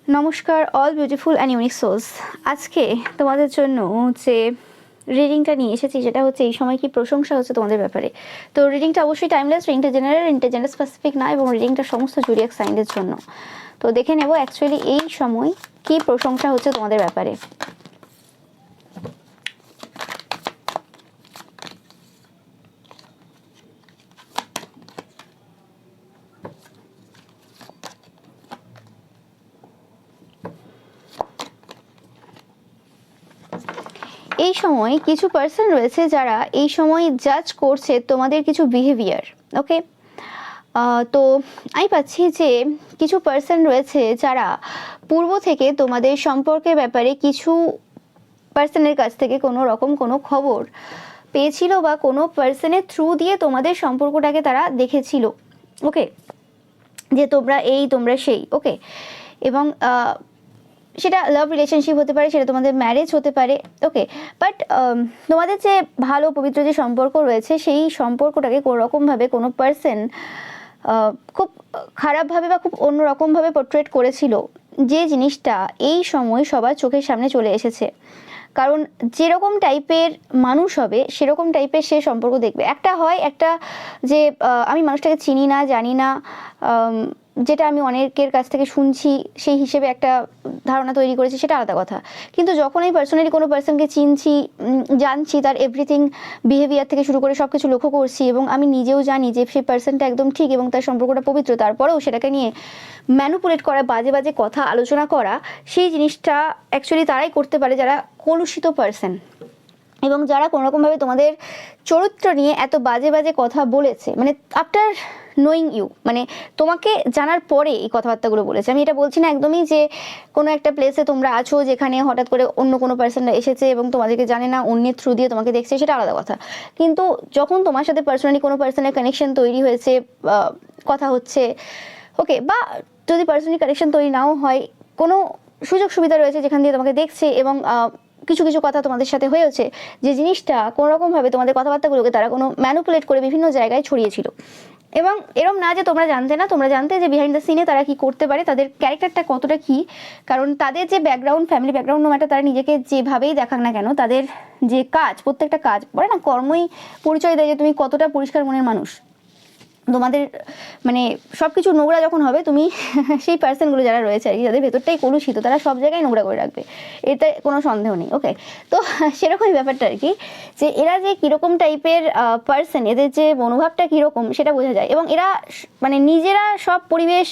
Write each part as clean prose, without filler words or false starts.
নমস্কার all beautiful and unique souls. আজকে তোমাদের জন্য যে রিডিংটা নিয়ে এসেছি সেটা হচ্ছে এই সময় কি প্রশংসা হচ্ছে তোমাদের ব্যাপারে। তো রিডিংটা অবশ্যই টাইমলেস, রিডিংটা জেনারেল, জেন্ডার স্পেসিফিক না, এবং রিডিংটা সমস্ত জুডিয়াক সাইনদের জন্য। তো দেখে নেব অ্যাকচুয়ালি এই সময় কি প্রশংসা হচ্ছে তোমাদের ব্যাপারে। এই সময় কিছু পার্সন রয়েছে যারা এই সময় জাজ করছে তোমাদের কিছু বিহেভিয়ার। ওকে, তো আমি পাচ্ছি যে কিছু পার্সন রয়েছে যারা পূর্ব থেকে তোমাদের সম্পর্কের ব্যাপারে কিছু পার্সনের কাছ থেকে কোনো রকম কোনো খবর পেয়েছিল বা কোনো পার্সনের থ্রু দিয়ে তোমাদের সম্পর্কটাকে তারা দেখেছিল। ওকে, যে তোমরা এই তোমরা সেই। ওকে, এবং সেটা লাভ রিলেশনশিপ হতে পারে, সেটা তোমাদের ম্যারেজ হতে পারে। ওকে, বাট তোমাদের যে ভালো পবিত্র যে সম্পর্ক রয়েছে সেই সম্পর্কটাকে কোনো রকমভাবে কোনো পার্সন খুব খারাপভাবে বা খুব অন্যরকমভাবে পোর্ট্রেট করেছিল, যে জিনিসটা এই সময় সবার চোখের সামনে চলে এসেছে। কারণ যেরকম টাইপের মানুষ হবে সেরকম টাইপের সে সম্পর্ক দেখবে। একটা হয় একটা যে আমি মানুষটাকে চিনি না, জানি না, যেটা আমি অনেকের কাছ থেকে শুনছি সেই হিসেবে একটা ধারণা তৈরি করেছি, সেটা আলাদা কথা। কিন্তু যখন আমি পার্সোনালি কোনো পার্সনকে চিনছি, জানছি, তার এভরিথিং বিহেভিয়ার থেকে শুরু করে সব কিছু লক্ষ্য করছি, এবং আমি নিজেও জানি যে সেই পার্সনটা একদম ঠিক এবং তার সম্পর্কটা পবিত্র, তারপরেও সেটাকে নিয়ে ম্যানুপুলেট করা, বাজে বাজে কথা আলোচনা করা, সেই জিনিসটা অ্যাকচুয়ালি তারাই করতে পারে যারা কলুষিত পার্সন, এবং যারা কোনোরকমভাবে তোমাদের চরিত্র নিয়ে এত বাজে বাজে কথা বলেছে, মানে আফটার নোয়িং ইউ, মানে তোমাকে জানার পরে এই কথাবার্তাগুলো বলেছে। আমি এটা বলছি না একদমই যে কোনো একটা প্লেসে তোমরা আছো যেখানে হঠাৎ করে অন্য কোনো পার্সনরা এসেছে এবং তোমাদেরকে জানে না, অন্যের থ্রু দিয়ে তোমাকে দেখছে, সেটা আলাদা কথা। কিন্তু যখন তোমার সাথে পার্সোনালি কোনো পার্সনের কানেকশন তৈরি হয়েছে, কথা হচ্ছে, ওকে, বা যদি পার্সোনালি কানেকশন তৈরি নাও হয়, কোনো সুযোগ সুবিধা রয়েছে যেখান দিয়ে তোমাকে দেখছে, এবং কিছু কিছু কথা তোমাদের সাথে হয়েছে, যে জিনিসটা কোনোরকমভাবে তোমাদের কথাবার্তাগুলোকে তারা কোনো ম্যানুপুলেট করে বিভিন্ন জায়গায় ছড়িয়েছিল। এবং এরম না যে তোমরা জানতে না, তোমরা জানতে যে বিহাইন্ড দ্য সিনে তারা কি করতে পারে, তাদের ক্যারেক্টারটা কতটা কি। কারণ তাদের যে background, family background, no matter তারা নিজেকে যেভাবেই দেখাক না কেন, তাদের যে কাজ, প্রত্যেকটা কাজ বলে না, কর্মই পরিচয় দেয় যে তুমি কতটা পরিষ্কার মনের মানুষ। তোমাদের মানে সব কিছু নোংরা যখন হবে, তুমি সেই পার্সনগুলো যারা রয়েছে আর কি, যাদের ভেতরটাই কলুষিত, তারা সব জায়গায় নোংরা করে রাখবে, এতে কোনো সন্দেহ নেই। ওকে, তো সেরকমই ব্যাপারটা আর কি, যে এরা যে কীরকম টাইপের পার্সন, এদের যে মনোভাবটা কীরকম সেটা বোঝা যায়। এবং এরা মানে নিজেরা সব পরিবেশ,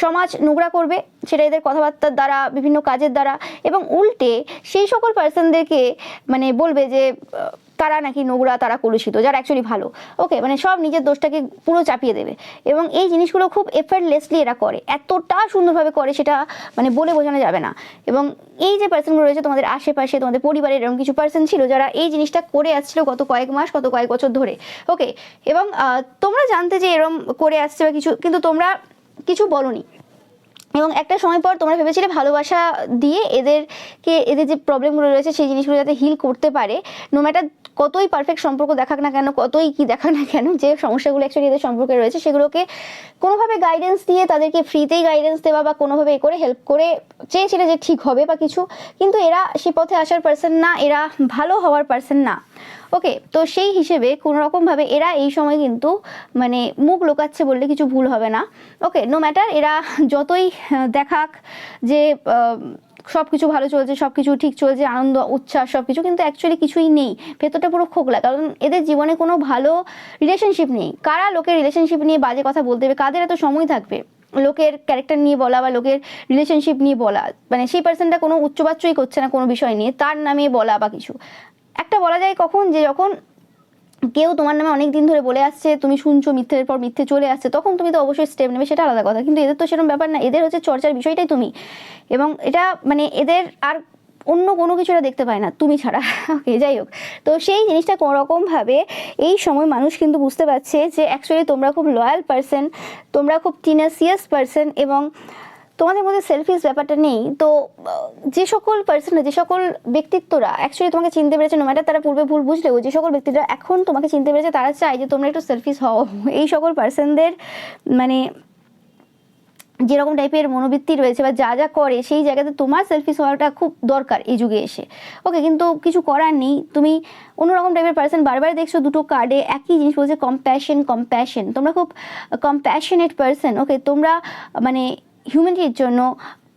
সমাজ নোংরা করবে, সেটা এদের কথাবার্তার দ্বারা, বিভিন্ন কাজের দ্বারা, এবং উল্টে সেই সকল পার্সনদেরকে মানে বলবে যে তারা নাকি নোংরা, তারা কলুষিত, যারা অ্যাকচুয়ালি ভালো। ওকে, মানে সব নিজের দোষটাকে পুরো চাপিয়ে দেবে। এবং এই জিনিসগুলো খুব এফার্টলেসলি এরা করে, এতটা সুন্দরভাবে করে সেটা মানে বলে বোঝানো যাবে না। এবং এই যে পার্সনগুলো রয়েছে তোমাদের আশেপাশে, তোমাদের পরিবারের এরকম কিছু পার্সন ছিল যারা এই জিনিসটা করে আসছিল গত কয়েক মাস, গত কয়েক বছর ধরে। ওকে, এবং তোমরা জানতে যে এরম করে আসছে বা কিছু, কিন্তু তোমরা কিছু বলোনি। এবং একটা সময় পর তোমরা ভেবেছিলে ভালোবাসা দিয়ে এদেরকে, এদের যে প্রবলেমগুলো রয়েছে সেই জিনিসগুলো যাতে হিল করতে পারে, নো ম্যাটার কতই পারফেক্ট সম্পর্ক দেখাক না কেন, কতই কি দেখাক না কেন, যে সমস্যাগুলো অ্যাকচুয়ালি এদের সম্পর্কে রয়েছে সেগুলোকে কোনোভাবে গাইডেন্স দিয়ে, তাদেরকে ফ্রিতেই গাইডেন্স দেওয়া বা কোনোভাবে করে হেল্প করে চেয়েছিলে যে ঠিক হবে বা কিছু। কিন্তু এরা সে পথে আসার পার্সন না, এরা ভালো হওয়ার পার্সন না। ওকে, তো সেই হিসেবে কোনো রকমভাবে এরা এই সময় কিন্তু মানে মুখ লোকাচ্ছে বললে কিছু ভুল হবে না। ওকে, নো ম্যাটার এরা যতই দেখাক যে সব কিছু ভালো চলছে, সব কিছু ঠিক চলছে, আনন্দ উচ্ছ্বাস সব কিছু, কিন্তু অ্যাকচুয়ালি কিছুই নেই, ভেতরটা পুরো খোকলা। কারণ এদের জীবনে কোনো ভালো রিলেশনশিপ নেই। কারা লোকের রিলেশনশিপ নিয়ে বাজে কথা বলতে হবে, কাদের এত সময় থাকবে লোকের ক্যারেক্টার নিয়ে বলা বা লোকের রিলেশনশিপ নিয়ে বলা, মানে সেই পার্সনটা কোনো উচ্চবাচ্যই করছে না কোনো বিষয় নিয়ে, তার নামে বলা বা কিছু। একটা বলা যায় কখন, যে যখন কেউ তোমার নামে অনেক দিন ধরে বলে আসছে, তুমি শুনছো, মিথ্যের পর মিথ্যে চলে আসছে, তখন তুমি তো অবশ্যই স্টেপ নেবে, সেটা আলাদা কথা। কিন্তু এদের তো সেরকম ব্যাপার না, এদের হচ্ছে চর্চার বিষয়টাই তুমি। এবং এটা মানে এদের আর অন্য কোনো কিছুটা দেখতে পায় না তুমি ছাড়া। ওকে, যাই হোক, তো সেই জিনিসটা কোনোরকমভাবে এই সময় মানুষ কিন্তু বুঝতে পারছে যে অ্যাকচুয়ালি তোমরা খুব লয়াল পার্সন, তোমরা খুব টিনাসিয়াস পার্সন, এবং তোমাদের মধ্যে সেলফিশ ব্যাপারটা নেই। তো যে সকল পার্সনরা, যে সকল ব্যক্তিত্বরা অ্যাকচুয়ালি তোমাকে চিনতে পেরেছে, নো ম্যাটার তারা পূর্বে ভুল বুঝলেও, যে সকল ব্যক্তিরা এখন তোমাকে চিনতে পেরেছে, তারা চায় যে তোমরা একটু সেলফিশ হও। এই সকল পার্সনদের মানে যেরকম টাইপের মনোবৃত্তি রয়েছে বা যা যা করে সেই জায়গাতে তোমার সেলফিশ হওয়াটা খুব দরকার এই যুগে এসে। ওকে, কিন্তু কিছু করার নেই, তুমি অন্যরকম টাইপের পার্সন। বারবার দেখছো দুটো কার্ডে একই জিনিস বলছে, কম্প্যাশন। তোমরা খুব কম্প্যাশনেট পার্সন। ওকে, তোমরা মানে হিউম্যানিটির জন্য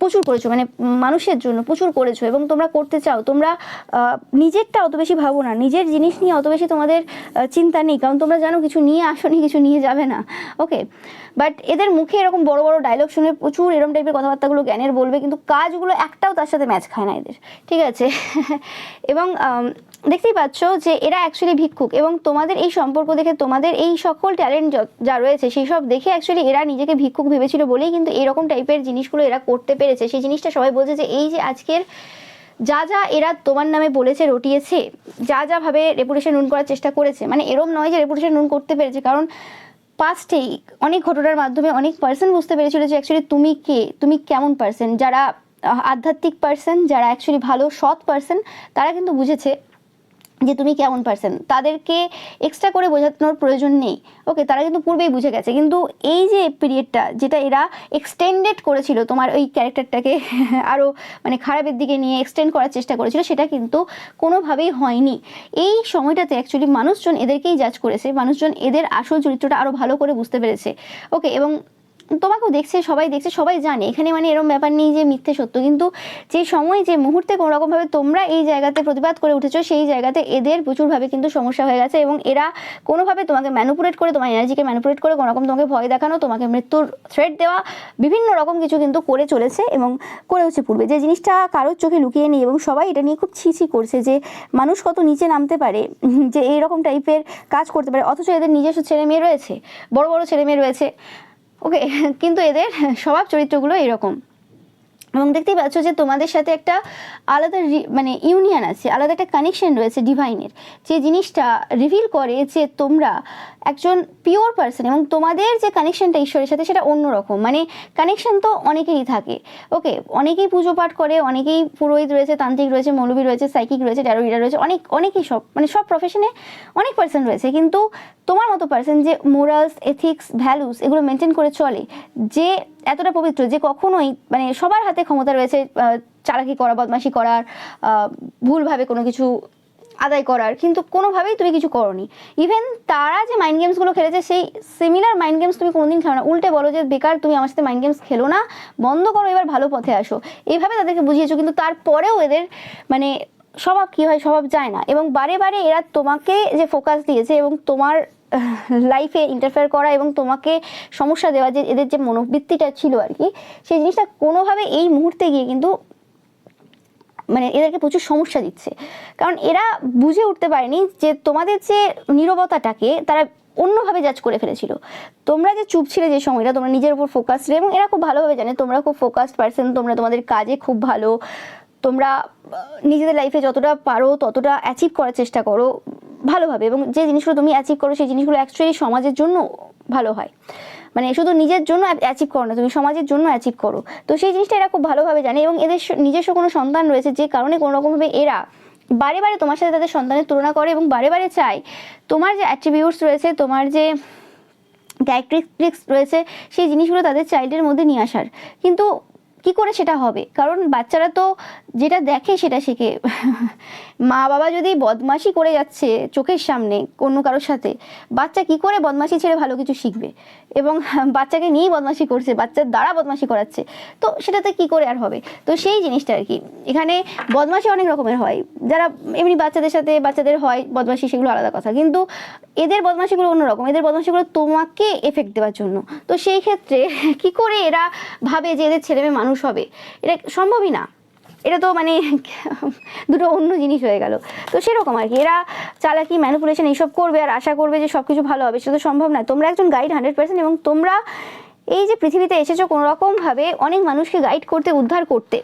প্রচুর করেছো, মানে মানুষের জন্য প্রচুর করেছো এবং তোমরা করতে চাও। তোমরা নিজেরটা অত বেশি ভাবো না, নিজের জিনিস নিয়ে অত বেশি তোমাদের চিন্তা নেই, কারণ তোমরা জানো কিছু নিয়ে আসোনি, কিছু নিয়ে যাবে না। ওকে, বাট এদের মুখে এরকম বড় বড় ডায়লগ শুনে প্রচুর এরকম টাইপের কথাবার্তাগুলো জ্ঞানের বলবে, কিন্তু কাজগুলো একটাও তার সাথে ম্যাচ খায় না এদের, ঠিক আছে? এবং দেখতেই পাচ্ছ যে এরা অ্যাকচুয়ালি ভিক্ষুক, এবং তোমাদের এই সম্পর্ক দেখে, তোমাদের এই সকল ট্যালেন্ট যা রয়েছে সেই সব দেখে অ্যাকচুয়ালি এরা নিজেকে ভিক্ষুক ভেবেছিল বলেই কিন্তু এরকম টাইপের জিনিসগুলো এরা করতে পেরেছে। সেই জিনিসটা সবাই বলছে যে এই যে আজকের যা যা এরা তোমার নামে বলেছে, রটিয়েছে, যা যা ভাবে রেপুটেশন রুন করার চেষ্টা করেছে, মানে এরম নয় যে রেপুটেশন রুন করতে পেরেছে, কারণ পাস্টেই অনেক ঘটনার মাধ্যমে অনেক পার্সন বুঝতে পেরেছিল যে অ্যাকচুয়ালি তুমি কে, তুমি কেমন পার্সন। যারা আধ্যাত্মিক পার্সন, যারা অ্যাকচুয়ালি ভালো সৎ পার্সন, তারা কিন্তু বুঝেছে যে তুমি কেমন পার্সন, তাদেরকে এক্সট্রা করে বোঝানোর প্রয়োজন নেই। ওকে, তারা কিন্তু পূর্বেই বুঝে গেছে, কিন্তু এই যে পিরিয়ডটা যেটা এরা এক্সটেন্ডেড করেছিল তোমার ওই ক্যারেক্টারটাকে আরও মানে খারাপের দিকে নিয়ে এক্সটেন্ড করার চেষ্টা করেছিল, সেটা কিন্তু কোনোভাবেই হয়নি। এই সময়টাতে অ্যাকচুয়ালি মানুষজন এদেরকেই জাজ করেছে, মানুষজন এদের আসল চরিত্রটা আরও ভালো করে বুঝতে পেরেছে। ওকে, এবং তোমাকেও দেখছে, সবাই দেখছে, সবাই জানে এখানে মানে এরকম ব্যাপার নেই যে মিথ্যে সত্য, কিন্তু যে সময় যে মুহূর্তে কোনোরকমভাবে তোমরা এই জায়গাতে প্রতিবাদ করে উঠেছো, সেই জায়গাতে এদের প্রচুরভাবে কিন্তু সমস্যা হয়ে গেছে, এবং এরা কোনোভাবে তোমাকে ম্যানুপুলেট করে, তোমার এনার্জিকে ম্যানুপুলেট করে কোনোরকম তোমাকে ভয় দেখানো, তোমাকে মৃত্যুর থ্রেট দেওয়া, বিভিন্ন রকম কিছু কিন্তু করে চলেছে এবং করেওছে পূর্বে, যে জিনিসটা কারোর চোখে লুকিয়ে নেই। এবং সবাই এটা নিয়ে খুব ছি করছে যে মানুষ কত নিচে নামতে পারে, যে এইরকম টাইপের কাজ করতে পারে, অথচ এদের নিজস্ব ছেলে মেয়ে রয়েছে, বড় বড় ছেলে মেয়ে রয়েছে। ওকে, কিন্তু এদের স্বভাব চরিত্রগুলো এরকম। এবং দেখতেই পাচ্ছ যে তোমাদের সাথে একটা আলাদা মানে ইউনিয়ন আছে, আলাদা একটা কানেকশন রয়েছে ডিভাইনের, যে জিনিসটা রিভিল করে যে তোমরা একজন পিওর পার্সন, এবং তোমাদের যে কানেকশনটা ঈশ্বরের সাথে সেটা অন্যরকম। মানে কানেকশন তো অনেকেরই থাকে। ওকে, অনেকেই পুজো পাঠ করে, অনেকেই পুরোহিত রয়েছে, তান্ত্রিক রয়েছে, মৌলবী রয়েছে, সাইকিক রয়েছে, ট্যারো রিডার রয়েছে, অনেকেই সব মানে সব প্রফেশনে অনেক পার্সন রয়েছে, কিন্তু তোমার মতো পার্সন যে মোরালস, এথিক্স, ভ্যালুস এগুলো মেনটেন করে চলে, যে এতটা পবিত্র, যে কখনোই মানে সবার হাতে ক্ষমতা রয়েছে চালাকি করা, বদমাশি করার, ভুলভাবে কোনো কিছু আদায় করার, কিন্তু কোনোভাবেই তুমি কিছু করোনি। ইভেন তারা যে মাইন্ড গেমসগুলো খেলেছে, সেই সিমিলার মাইন্ড গেমস তুমি কোনোদিন খেলো না। উল্টে বলো যে বেকার, তুমি আমার সাথে মাইন্ড গেমস খেলো না, বন্ধ করো, এবার ভালো পথে আসো, এইভাবে তাদেরকে বুঝিয়েছো। কিন্তু তারপরেও এদের মানে স্বভাব কী হয়, স্বভাব যায় না, এবং বারে বারে এরা তোমাকে যে ফোকাস দিয়েছে এবং তোমার লাইফে ইন্টারফেয়ার করা এবং তোমাকে সমস্যা দেওয়া, যে এদের যে মনোবৃত্তিটা ছিল আর কি, সেই জিনিসটা কোনোভাবে এই মুহূর্তে গিয়ে কিন্তু মানে এদেরকে প্রচুর সমস্যা দিচ্ছে। কারণ এরা বুঝে উঠতে পারেনি যে তোমাদের যে নীরবতাটাকে তারা অন্যভাবে জাজ করে ফেলেছিল। তোমরা যে চুপ ছিলে যে সময়টা, তোমরা নিজের উপর ফোকাস ছিলে, এবং এরা খুব ভালোভাবে জানে তোমরা খুব ফোকাসড পার্সন, তোমরা তোমাদের কাজে খুব ভালো, তোমরা নিজেদের লাইফে যতটা পারো ততটা অ্যাচিভ করার চেষ্টা করো ভালোভাবে, এবং যে জিনিসগুলো তুমি অ্যাচিভ করো সেই জিনিসগুলো অ্যাকচুয়ালি সমাজের জন্য ভালো হয়। মানে শুধু নিজের জন্য অ্যাচিভ করো না, তুমি সমাজের জন্য অ্যাচিভ করো। তো সেই জিনিসটা এরা খুব ভালোভাবে জানে, এবং এদের নিজস্ব কোনো সন্তান রয়েছে, যে কারণে কোনোরকমভাবে এরা বারে বারে তোমার সাথে তাদের সন্তানের তুলনা করে, এবং বারে বারে চায় তোমার যে অ্যাট্রিবিউটস রয়েছে, তোমার যে ক্যারেক্টারিস্টিক্স রয়েছে, সেই জিনিসগুলো তাদের চাইল্ডের মধ্যে নিয়ে আসার। কিন্তু কি করে সেটা হবে? কারণ বাচ্চারা তো যেটা দেখে সেটা শেখে। মা বাবা যদি বদমাশি করে যাচ্ছে চোখের সামনে অন্য কারোর সাথে, বাচ্চা কি করে বদমাশি ছেড়ে ভালো কিছু শিখবে? এবং বাচ্চাকে নিয়েই বদমাশি করছে, বাচ্চার দ্বারা বদমাশি করাচ্ছে, তো সেটাতে কি করে আর হবে? তো সেই জিনিসটা আর কি, এখানে বদমাশি অনেক রকমের হয়, যারা এমনি বাচ্চাদের সাথে বাচ্চাদের হয় বদমাশি, সেগুলো আলাদা কথা, কিন্তু এদের বদমাশিগুলো অন্যরকম। এদের বদমাশিগুলো তোমাকে এফেক্ট দেওয়ার জন্য। তো সেই ক্ষেত্রে কি করে এরা ভাবে যে এদের ছেলেমেয়ে মানুষ হবে? এটা সম্ভবই না। এটা তো মানে দুটো অন্য জিনিস হয়ে গেল। তো সেরকম আর কি, এরা চালাকি, ম্যানিপুলেশন এইসব করবে আর আশা করবে যে সব কিছু ভালো হবে, সেটা তো সম্ভব না। তোমরা একজন গাইড 100%, এবং তোমরা এই যে পৃথিবীতে এসেছো কোনোরকমভাবে অনেক মানুষকে গাইড করতে, উদ্ধার করতে,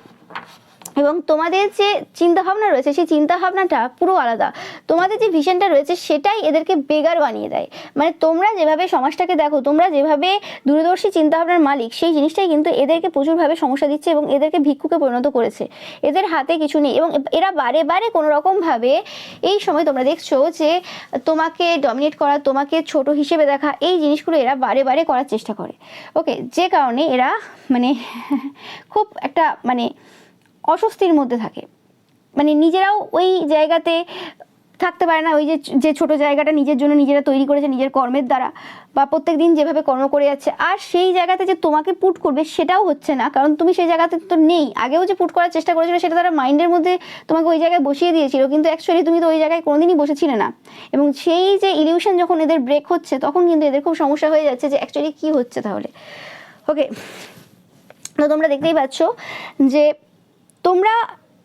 এবং তোমাদের যে চিন্তাভাবনা রয়েছে সেই চিন্তাভাবনাটা পুরো আলাদা। তোমাদের যে ভিশনটা রয়েছে সেটাই এদেরকে বেগার বানিয়ে দেয়। মানে তোমরা যেভাবে সমাজটাকে দেখো, তোমরা যেভাবে দূরদর্শী চিন্তাভাবনার মালিক, সেই জিনিসটাই কিন্তু এদেরকে প্রচুরভাবে সমস্যা দিচ্ছে এবং এদেরকে ভিক্ষুকে পরিণত করেছে। এদের হাতে কিছু নেই এবং এরা বারে বারে কোনো রকমভাবে এই সময় তোমরা দেখছো যে তোমাকে ডমিনেট করা, তোমাকে ছোট হিসেবে দেখা, এই জিনিসগুলো এরা বারে বারে করার চেষ্টা করে। ওকে, যে কারণে এরা মানে খুব একটা মানে অস্বস্তির মধ্যে থাকে। মানে নিজেরাও ওই জায়গাতে থাকতে পারে না, ওই যে ছোট জায়গাটা নিজের জন্য নিজেরা তৈরি করেছে নিজের কর্মের দ্বারা, বা প্রত্যেক দিন যেভাবে কর্ম করে যাচ্ছে, আর সেই জায়গাতে যে তোমাকে পুট করবে সেটাও হচ্ছে না, কারণ তুমি সেই জায়গাতে তো নেই। আগেও যে পুট করার চেষ্টা করেছিল সেটা তারা মাইন্ডের মধ্যে তোমাকে ওই জায়গায় বসিয়ে দিয়েছিল, কিন্তু অ্যাকচুয়ালি তুমি তো ওই জায়গায় কোনোদিনই বসেছিলে না। এবং সেই যে ইলিউশন যখন এদের ব্রেক হচ্ছে তখন কিন্তু এদের খুব সমস্যা হয়ে যাচ্ছে যে অ্যাকচুয়ালি কী হচ্ছে তাহলে। ওকে, তো তোমরা দেখতেই পাচ্ছ যে তোমরা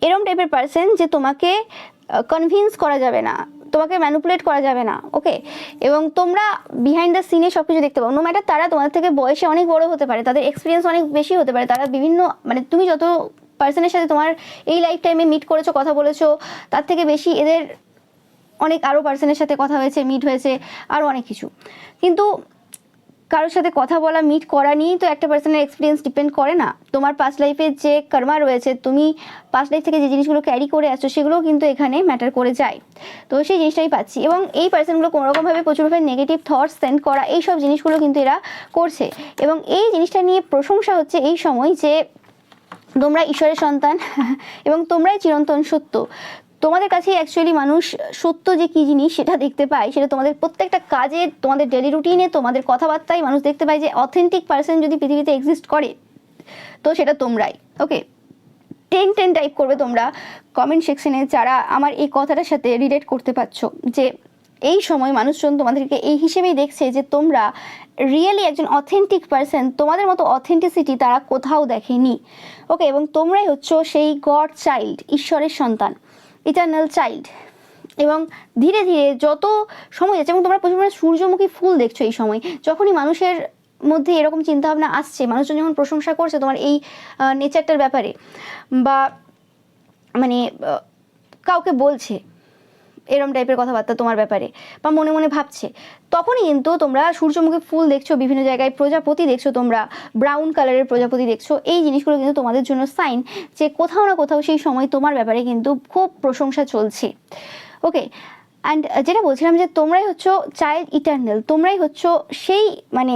এরম টাইপের পার্সন যে তোমাকে কনভিন্স করা যাবে না, তোমাকে ম্যানিপুলেট করা যাবে না। ওকে, এবং তোমরা বিহাইন্ড দ্য সিনে সব কিছু দেখতে পাও। নো ম্যাটার তারা তোমাদের থেকে বয়সে অনেক বড় হতে পারে, তাদের এক্সপিরিয়েন্স অনেক বেশি হতে পারে, তারা বিভিন্ন মানে তুমি যত পার্সনের সাথে তোমার এই লাইফ টাইমে মিট করেছো, কথা বলেছো, তার থেকে বেশি এদের অনেক আরও পার্সনের সাথে কথা হয়েছে, মিট হয়েছে, আরও অনেক কিছু। কিন্তু কারোর সাথে কথা বলা, মিট করা নিয়েই তো একটা পার্সনের এক্সপিরিয়েন্স ডিপেন্ড করে না। তোমার পাস্ট লাইফের যে কর্মা রয়েছে, তুমি পাস্ট লাইফ থেকে যে জিনিসগুলো ক্যারি করে আসছো সেগুলোও কিন্তু এখানে ম্যাটার করে যায়। তো সেই জিনিসটাই পাচ্ছি। এবং এই পার্সনগুলো কোনোরকমভাবে প্রচুরভাবে নেগেটিভ থটস সেন্ড করা, এই সব জিনিসগুলো কিন্তু এরা করছে। এবং এই জিনিসটা নিয়ে প্রশংসা হচ্ছে এই সময় যে তোমরা ঈশ্বরের সন্তান এবং তোমরাই চিরন্তন সত্য। তোমাদের কাছে অ্যাকচুয়ালি মানুষ সত্য যে কী জিনিস সেটা দেখতে পায়, সেটা তোমাদের প্রত্যেকটা কাজে, তোমাদের ডেলি রুটিনে, তোমাদের কথাবার্তায় মানুষ দেখতে পায় যে অথেন্টিক পার্সন যদি পৃথিবীতে এক্সিস্ট করে তো সেটা তোমরাই। ওকে, 10 টাইপ করবে তোমরা কমেন্ট সেকশনে যারা আমার এই কথাটার সাথে রিলেট করতে পারছো, যে এই সময় মানুষজন তোমাদেরকে এই হিসেবেই দেখছে যে তোমরা রিয়েলি একজন অথেন্টিক পার্সন, তোমাদের মতো অথেন্টিসিটি তারা কোথাও দেখেনি। ওকে, এবং তোমরাই হচ্ছো সেই গড চাইল্ড, ঈশ্বরের সন্তান, ইটারনাল চাইল্ড। এবং ধীরে ধীরে যত সময় যাচ্ছে, এবং তোমরা প্রচুর পরিমাণে সূর্যমুখী ফুল দেখছো এই সময়, যখনই মানুষের মধ্যে এরকম চিন্তাভাবনা আসছে, মানুষজন যখন প্রশংসা করছে তোমার এই নেচারটার ব্যাপারে, বা মানে কাউকে বলছে এরম টাইপের কথাবার্তা তোমার ব্যাপারে, বা মনে মনে ভাবছে, তখনই কিন্তু তোমরা সূর্যমুখী ফুল দেখছো, বিভিন্ন জায়গায় প্রজাপতি দেখছো, তোমরা ব্রাউন কালারের প্রজাপতি দেখছো। এই জিনিসগুলো কিন্তু তোমাদের জন্য সাইন যে কোথাও না কোথাও সেই সময় তোমার ব্যাপারে কিন্তু খুব প্রশংসা চলছে। ওকে, অ্যান্ড যেটা বলছিলাম যে তোমরাই হচ্ছ চাইল্ড ইটারনাল, তোমরাই হচ্ছ সেই মানে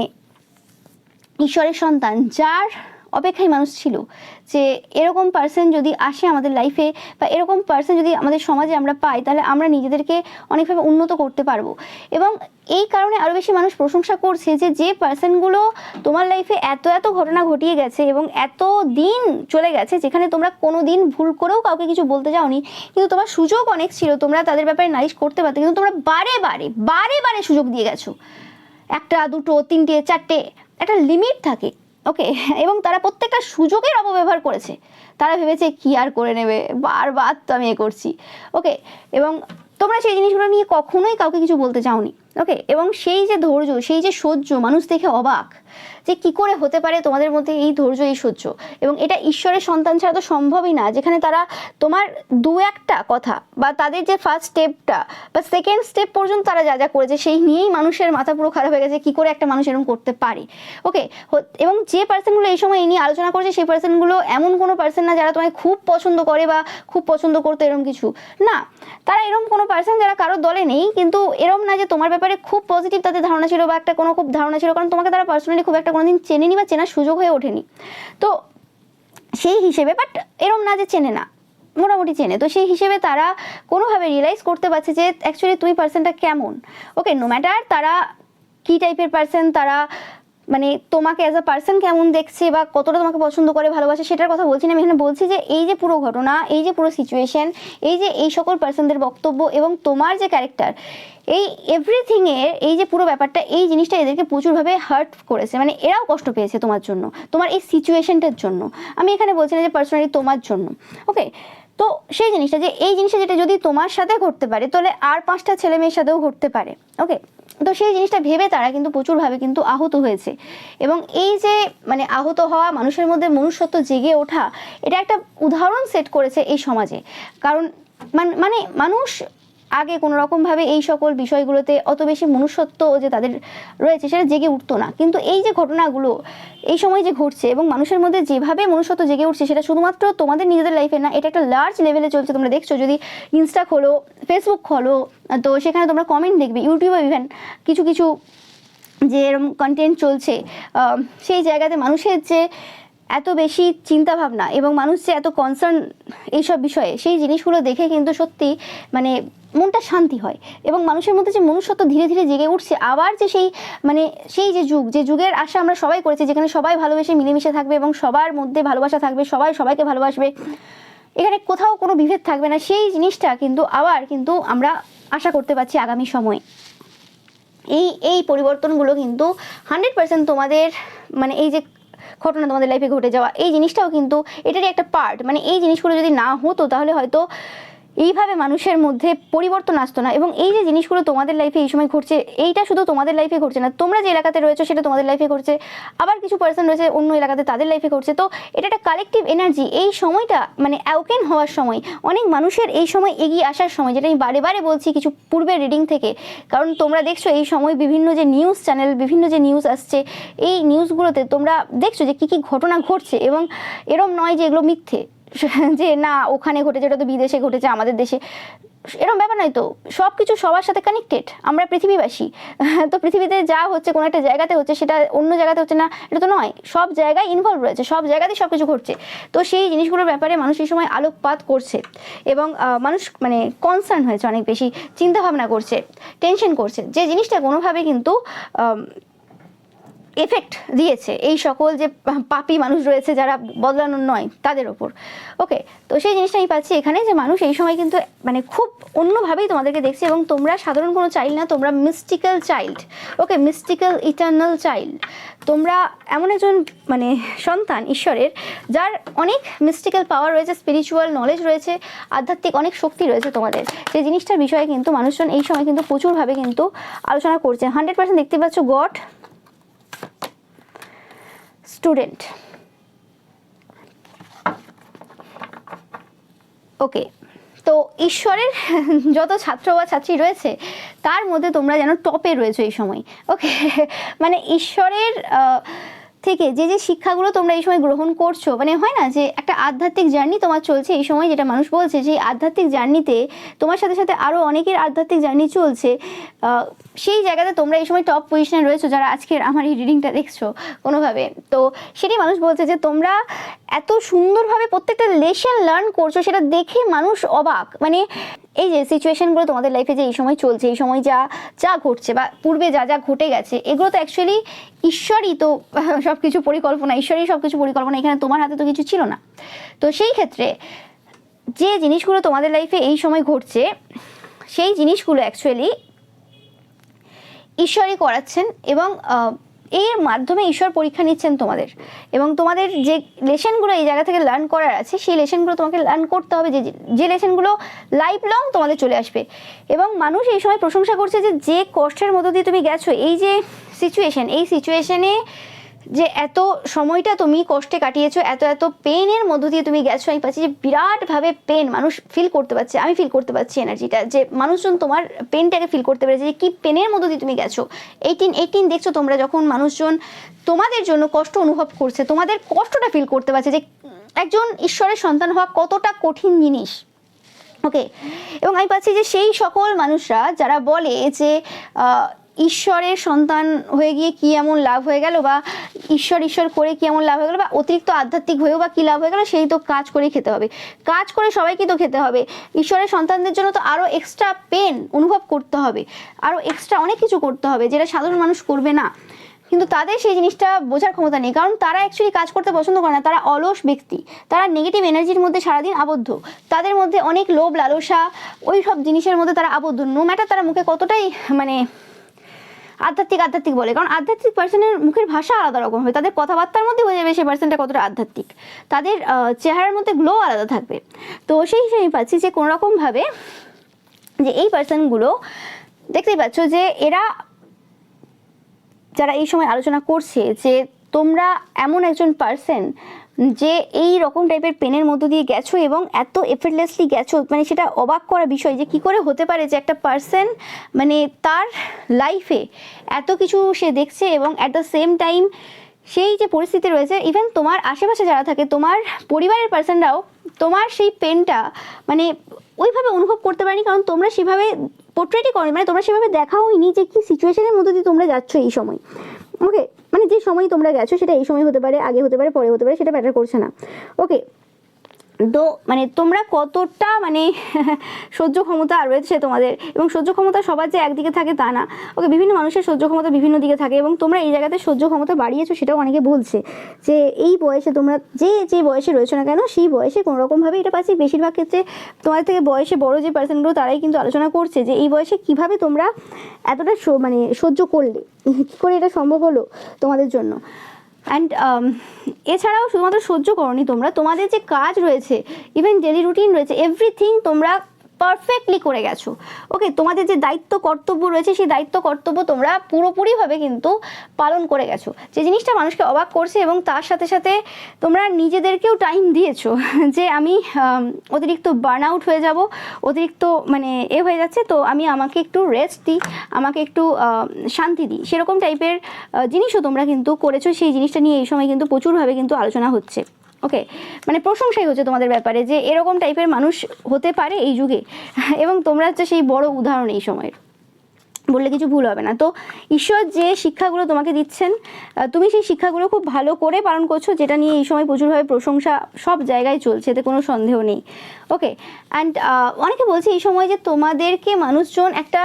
ঈশ্বরের সন্তান যার অপেক্ষায় মানুষ ছিল যে এরকম পার্সন যদি আসে আমাদের লাইফে, বা এরকম পার্সন যদি আমাদের সমাজে আমরা পাই, তাহলে আমরা নিজেদেরকে অনেকভাবে উন্নত করতে পারবো। এবং এই কারণে আরও বেশি মানুষ প্রশংসা করছে যে যে পার্সনগুলো তোমার লাইফে এত এত ঘটনা ঘটিয়ে গেছে এবং এত দিন চলে গেছে যেখানে তোমরা কোনো দিন ভুল করেও কাউকে কিছু বলতে যাওনি, কিন্তু তোমার সুযোগ অনেক ছিল, তোমরা তাদের ব্যাপারে নালিশ করতে পারতে, কিন্তু তোমরা বারে বারে বারে বারে সুযোগ দিয়ে গেছো। একটা, দুটো, তিনটে, চারটে, একটা লিমিট থাকে। ওকে, এবং তারা প্রত্যেকটা সুযোগের অপব্যবহার করেছে। তারা ভেবেছে কি আর করে নেবে, বারবার তো আমি এ করছি। ওকে, এবং তোমরা সেই জিনিসগুলো নিয়ে কখনোই কাউকে কিছু বলতে চাওনি। ওকে, এবং সেই যে ধৈর্য, সেই যে সহ্য, মানুষ দেখে অবাক যে কি করে হতে পারে তোমাদের মধ্যে এই ধৈর্য, এই সহ্য। এবং এটা ঈশ্বরের সন্তান ছাড়া তো সম্ভবই না, যেখানে তারা তোমার দু একটা কথা বা তাদের যে ফার্স্ট স্টেপটা বা সেকেন্ড স্টেপ পর্যন্ত তারা যা যা করেছে সেই নিয়েই মানুষের মাথা পুরো খারাপ হয়ে গেছে, কি করে একটা মানুষ এরকম করতে পারে। ওকে, এবং যে পার্সনগুলো এই সময় এই নিয়ে আলোচনা করছে সেই পার্সনগুলো এমন কোনো পার্সন না যারা তোমায় খুব পছন্দ করে বা খুব পছন্দ করতে, এরকম কিছু না। তারা এরকম কোনো পার্সন যারা কারোর দলে নেই, কিন্তু এরকম না যে তোমার ব্যাপারে খুব পজিটিভ তাদের ধারণা ছিল বা একটা কোনো খুব ধারণা ছিল, কারণ তোমাকে তারা পার্সোনালি খুব একটা কোনোদিন চেনেনি বা চেনার সুযোগ হয়ে ওঠেনি। তো সেই হিসেবে, বাট এরকম না যে চেনে না, মোটামুটি চেনে, তো সেই হিসেবে তারা কোনোভাবে রিয়েলাইজ করতে পারছে যে অ্যাকচুয়ালি তুমি পার্সনটা কেমন। ওকে, নো ম্যাটার তারা কী টাইপের পার্সন, তারা মানে তোমাকে অ্যাজ আ পার্সন কেমন দেখছে বা কতটা তোমাকে পছন্দ করে, ভালোবাসে, সেটার কথা বলছি না। আমি এখানে বলছি যে এই যে পুরো ঘটনা, এই যে পুরো সিচুয়েশন, এই যে এই সকল পার্সনদের বক্তব্য এবং তোমার যে ক্যারেক্টার, এই এভরিথিংয়ের এই যে পুরো ব্যাপারটা, এই জিনিসটা এদেরকে প্রচুরভাবে হার্ট করেছে। মানে এরাও কষ্ট পেয়েছে তোমার জন্য, তোমার এই সিচুয়েশনটার জন্য। আমি এখানে বলছি না যে পার্সোনালি তোমার জন্য। ওকে, তো সেই জিনিসটা, যে এই জিনিসটা যেটা যদি তোমার সাথে ঘটতে পারে, তাহলে আর 5টা ছেলে মেয়ের সাথেও ঘটতে পারে। ওকে, তো সেই জিনিসটা ভেবে তারা কিন্তু প্রচুরভাবে কিন্তু আহত হয়েছে। এবং এই যে মানে আহত হওয়া, মানুষের মধ্যে মনুষ্যত্ব জেগে ওঠা, এটা একটা উদাহরণ সেট করেছে এই সমাজে। কারণ মানে মানুষ আগে কোনো রকমভাবে এই সকল বিষয়গুলোতে অত বেশি মনুষ্যত্ব যে তাদের রয়েছে সেটা জেগে উঠতো না। কিন্তু এই যে ঘটনাগুলো এই সময় যে ঘটছে এবং মানুষের মধ্যে যেভাবে মনুষ্যত্ব জেগে উঠছে, সেটা শুধুমাত্র তোমাদের নিজেদের লাইফে না, এটা একটা লার্জ লেভেলে চলছে। তোমরা দেখছো, যদি ইনস্টা খোলো, ফেসবুক খোলো, তো সেখানে তোমরা কমেন্ট দেখবে, ইউটিউবে ইভেন কিছু কিছু যে এরকম কন্টেন্ট চলছে, সেই জায়গাতে মানুষের যে এত বেশি চিন্তাভাবনা এবং মানুষ যে এত কনসার্ন এইসব বিষয়ে, সেই জিনিসগুলো দেখে কিন্তু সত্যি মানে মনটা শান্তি হয়। এবং মানুষের মধ্যে যে মনুষ্যত্ব ধীরে ধীরে জেগে উঠছে, আবার যে সেই মানে সেই যে যুগের আশা আমরা সবাই করেছি, যেখানে সবাই ভালোবেসে মিলেমিশে থাকবে এবং সবার মধ্যে ভালোবাসা থাকবে, সবাই সবাইকে ভালোবাসবে, এখানে কোথাও কোনো বিভেদ থাকবে না, সেই জিনিসটা কিন্তু আবার কিন্তু আমরা আশা করতে পারছি আগামী সময়ে। এই পরিবর্তনগুলো কিন্তু 100% তোমাদের মানে এই যে ঘটনা তোমাদের লাইফে ঘটে যাওয়া, এই জিনিসটাও কিন্তু এটারই একটা পার্ট। মানে এই জিনিসগুলো যদি না হতো তাহলে হয়তো এইভাবে মানুষের মধ্যে পরিবর্তন আসতো না। এবং এই যে জিনিসগুলো তোমাদের লাইফে এই সময় ঘটছে, এইটা শুধু তোমাদের লাইফে ঘটছে না, তোমরা যে এলাকাতে রয়েছো সেটা তোমাদের লাইফে ঘটছে, আবার কিছু পার্সন রয়েছে অন্য এলাকাতে তাদের লাইফে ঘটছে। তো এটা একটা কালেকটিভ এনার্জি। এই সময়টা মানে অ্যাওকেন হওয়ার সময়, অনেক মানুষের এই সময় এগিয়ে আসার সময়, যেটা আমি বারে বারে বলছি কিছু পূর্বের রিডিং থেকে। কারণ তোমরা দেখছো এই সময় বিভিন্ন যে নিউজ চ্যানেল, বিভিন্ন যে নিউজ আসছে, এই নিউজগুলোতে তোমরা দেখছো যে কী কী ঘটনা ঘটছে। এবং এরম নয় যে এগুলো মিথ্যে, যে না ওখানে ঘটেছে, ওটা তো বিদেশে ঘটেছে, আমাদের দেশে এরকম ব্যাপার নয়। তো সব কিছু সবার সাথে কানেক্টেড, আমরা পৃথিবীবাসী। তো পৃথিবীতে যা হচ্ছে কোনো একটা জায়গাতে হচ্ছে, সেটা অন্য জায়গাতে হচ্ছে না, এটা তো নয়। সব জায়গায় ইনভলভ রয়েছে, সব জায়গাতেই সব কিছু ঘটছে। তো সেই জিনিসগুলোর ব্যাপারে মানুষ এই সময় আলোকপাত করছে এবং মানুষ মানে কনসার্ন হয়েছে, অনেক বেশি চিন্তাভাবনা করছে, টেনশন করছে, যে জিনিসটা কোনোভাবে কিন্তু এফেক্ট দিয়েছে এই সকল যে পাপী মানুষ রয়েছে যারা বদলানোর নয় তাদের ওপর। ওকে, তো সেই জিনিসটা আমি পাচ্ছি এখানে, যে মানুষ এই সময় কিন্তু মানে খুব অন্যভাবেই তোমাদেরকে দেখছে। এবং তোমরা সাধারণ কোনো চাইল্ড না, তোমরা মিস্টিক্যাল চাইল্ড। ওকে, মিস্টিক্যাল ইটার্নাল চাইল্ড। তোমরা এমন একজন মানে সন্তান ঈশ্বরের, যার অনেক মিস্টিক্যাল পাওয়ার রয়েছে, স্পিরিচুয়াল নলেজ রয়েছে, আধ্যাত্মিক অনেক শক্তি রয়েছে তোমাদের। সেই জিনিসটার বিষয়ে কিন্তু মানুষজন এই সময় কিন্তু প্রচুরভাবে কিন্তু আলোচনা করছে। 100% দেখতে পাচ্ছ গড, স্টুডেন্ট। ওকে, তো ঈশ্বরের যত ছাত্র বা ছাত্রী রয়েছে তার মধ্যে তোমরা যেন টপে রয়েছে এই সময়। ওকে, মানে ঈশ্বরের থেকে যে যে শিক্ষাগুলো তোমরা এই সময় গ্রহণ করছো, মানে হয় না যে একটা আধ্যাত্মিক জার্নি তোমার চলছে এই সময়, যেটা মানুষ বলছে যে আধ্যাত্মিক জার্নিতে তোমার সাথে সাথে আরও অনেকের আধ্যাত্মিক জার্নি চলছে। সেই জায়গাতে তোমরা এই সময় টপ পজিশনে রয়েছো, যারা আজকের আমার এই রিডিংটা দেখছো কোনোভাবে। তো সেটি মানুষ বলছে যে তোমরা এত সুন্দরভাবে প্রত্যেকটা লেসন লার্ন করছো, সেটা দেখে মানুষ অবাক। মানে এই যে সিচুয়েশনগুলো তোমাদের লাইফে যে এই সময় চলছে, এই সময় যা যা ঘটছে বা পূর্বে যা যা ঘটে গেছে, এগুলো তো অ্যাকচুয়ালি ঈশ্বরই তো সব কিছু পরিকল্পনা, ঈশ্বরই সব কিছু পরিকল্পনা, এখানে তোমার হাতে তো কিছু ছিল না। তো সেই ক্ষেত্রে যে জিনিসগুলো তোমাদের লাইফে এই সময় ঘটছে, সেই জিনিসগুলো অ্যাকচুয়ালি ঈশ্বরই করাচ্ছেন এবং এর মাধ্যমে ঈশ্বর পরীক্ষা নিচ্ছেন তোমাদের। এবং তোমাদের যে লেসনগুলো এই জায়গা থেকে লার্ন করার আছে, সেই লেসনগুলো তোমাকে লার্ন করতে হবে, যে লেসনগুলো লাইফ লং তোমাদের চলে আসবে। এবং মানুষ এই সময় প্রশংসা করছে যে কষ্টের মধ্য দিয়ে তুমি গেছো, এই যে সিচুয়েশন, এই সিচুয়েশনে যে এত সময়টা তুমি কষ্টে কাটিয়েছো, এত পেনের মধ্য দিয়ে তুমি গেছো, আমি পাচ্ছি যে বিরাটভাবে পেন মানুষ ফিল করতে পারছে। আমি ফিল করতে পারছি এনার্জিটা, যে মানুষজন তোমার পেনটাকে ফিল করতে পেরেছে, যে কী পেনের মধ্য দিয়ে তুমি গেছো। 18 দেখছো তোমরা, যখন মানুষজন তোমাদের জন্য কষ্ট অনুভব করছে, তোমাদের কষ্টটা ফিল করতে পারছে, যে একজন ঈশ্বরের সন্তান হওয়া কতটা কঠিন জিনিস। ওকে, এবং আমি পাচ্ছি যে সেই সকল মানুষরা যারা বলে যে ঈশ্বরের সন্তান হয়ে গিয়ে কি এমন লাভ হয়ে গেল, বা ঈশ্বর করে কি এমন লাভ হয়ে গেল, বা অতিরিক্ত আধ্যাত্মিক হয়েও বা কী লাভ হয়ে গেল, সেই তো কাজ করেই খেতে হবে, কাজ করে সবাইকে তো খেতে হবে। ঈশ্বরের সন্তানদের জন্য তো আরও এক্সট্রা পেন অনুভব করতে হবে, আরও এক্সট্রা অনেক কিছু করতে হবে, যেটা সাধারণ মানুষ করবে না। কিন্তু তাদের সেই জিনিসটা বোঝার ক্ষমতা নেই, কারণ তারা অ্যাকচুয়ালি কাজ করতে পছন্দ করে না, তারা অলস ব্যক্তি, তারা নেগেটিভ এনার্জির মধ্যে সারাদিন আবদ্ধ, তাদের মধ্যে অনেক লোভ লালসা, ওই সব জিনিসের মধ্যে তারা আবদ্ধ। নো ম্যাটার তারা মুখে কতটাই মানে আধ্যাত্মিক বলে, কারণ আধ্যাত্মিক পার্সনের মুখের ভাষা আলাদা রকম হবে, তাদের কথাবার্তার মধ্যে বোঝা যাবে সেই পার্সনটা কতটা আধ্যাত্মিক, তাদের চেহারার মধ্যে গ্লো আলাদা থাকবে। তো সেই হিসেবে আমি পাচ্ছি যে কোনোরকমভাবে যে এই পার্সনগুলো দেখতেই পাচ্ছ যে এরা যারা এই সময় আলোচনা করছে যে তোমরা এমন একজন পার্সন যে এই রকম টাইপের পেনের মধ্য দিয়ে গেছো এবং এত এফর্টলেসলি গেছো, মানে সেটা অবাক করা বিষয় যে কী করে হতে পারে যে একটা পার্সন মানে তার লাইফে এত কিছু সে দেখছে এবং অ্যাট দ্য সেম টাইম সেই যে পরিস্থিতি রয়েছে, ইভেন তোমার আশেপাশে যারা থাকে, তোমার পরিবারের পার্সনরাও তোমার সেই পেনটা মানে ওইভাবে অনুভব করতে পারেনি, কারণ তোমরা সেভাবে পোর্ট্রেটই করো, মানে তোমরা সেভাবে দেখাওনি যে কী সিচুয়েশনের মধ্যে দিয়ে তোমরা যাচ্ছ এই সময়। ওকে, মানে যে সময় তোমরা গেছো সেটা এই সময় হতে পারে, আগে হতে পারে, পরে হতে পারে, সেটা ম্যাটার করছে না। ওকে, তো মানে তোমরা কতটা মানে সহ্য ক্ষমতা রয়েছে তোমাদের, এবং সহ্য ক্ষমতা সবার যে একদিকে থাকে তা না। ওকে, বিভিন্ন মানুষের সহ্য ক্ষমতা বিভিন্ন দিকে থাকে এবং তোমরা এই জায়গাতে সহ্য ক্ষমতা বাড়িয়েছো, সেটাও অনেকে বলছে যে এই বয়সে তোমরা যে বয়সে রয়েছো না কেন, সেই বয়সে কোনোরকমভাবে, এটা পাচ্ছি বেশিরভাগ ক্ষেত্রে তোমাদের থেকে বয়সে বড় যে পার্সনগুলো তারাই কিন্তু আলোচনা করছে যে এই বয়সে কিভাবে তোমরা এতটা মানে সহ্য করলে, কী করে এটা সম্ভব হলো তোমাদের জন্য। অ্যান্ড এছাড়াও শুধুমাত্র সহ্য করনি তোমরা, তোমাদের যে কাজ রয়েছে, ইভেন ডেলি রুটিন রয়েছে, এভরিথিং তোমরা পারফেক্টলি করে গেছো। ওকে, তোমাদের যে দায়িত্ব কর্তব্য রয়েছে সেই দায়িত্ব কর্তব্য তোমরা পুরোপুরিভাবে কিন্তু পালন করে গেছো, যে জিনিসটা মানুষকে অবাক করছে। এবং তার সাথে সাথে তোমরা নিজেদেরকেও টাইম দিয়েছো যে আমি অতিরিক্ত বার্ন আউট হয়ে যাব, অতিরিক্ত মানে হয়ে যাচ্ছে, তো আমি আমাকে একটু রেস্ট দিই, আমাকে একটু শান্তি দিই, সেরকম টাইপের জিনিসও তোমরা কিন্তু করেছো। সেই জিনিসটা নিয়ে এই সময় কিন্তু প্রচুরভাবে কিন্তু আলোচনা হচ্ছে। ওকে, মানে প্রশংসাই হচ্ছে তোমাদের ব্যাপারে যে এরকম টাইপের মানুষ হতে পারে এই যুগে, এবং তোমরা হচ্ছে সেই বড় উদাহরণ এই সময়ের, বললে কিছু ভুল হবে না। তো ঈশ্বর যে শিক্ষাগুলো তোমাকে দিচ্ছেন, তুমি সেই শিক্ষাগুলো খুব ভালো করে পালন করছো, যেটা নিয়ে এই সময় প্রচুরভাবে প্রশংসা সব জায়গায় চলছে, এতে কোনো সন্দেহ নেই। ওকে, অ্যান্ড অনেকে বলছে এই সময় যে তোমাদেরকে মানুষজন একটা